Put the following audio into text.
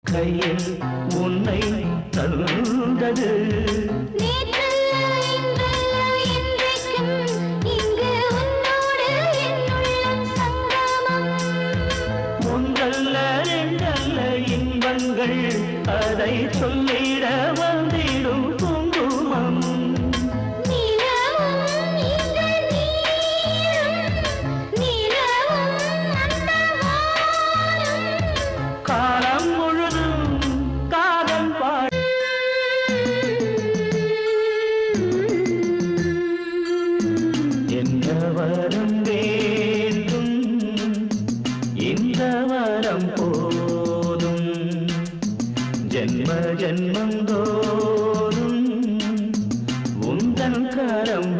கையில் உன்னை தந்தது ஒன்றல்ல ரெண்டல்ல இன்பங்கள் அதை சொல்லிட வந்திடும் குங்குமம் காலம் முழுதும் காதல் பாடு எந்த வரம் வேண்டும் இந்த வரம் போதும் ஜென்ம ஜென்மந்தோறும் உந்தன் கரம்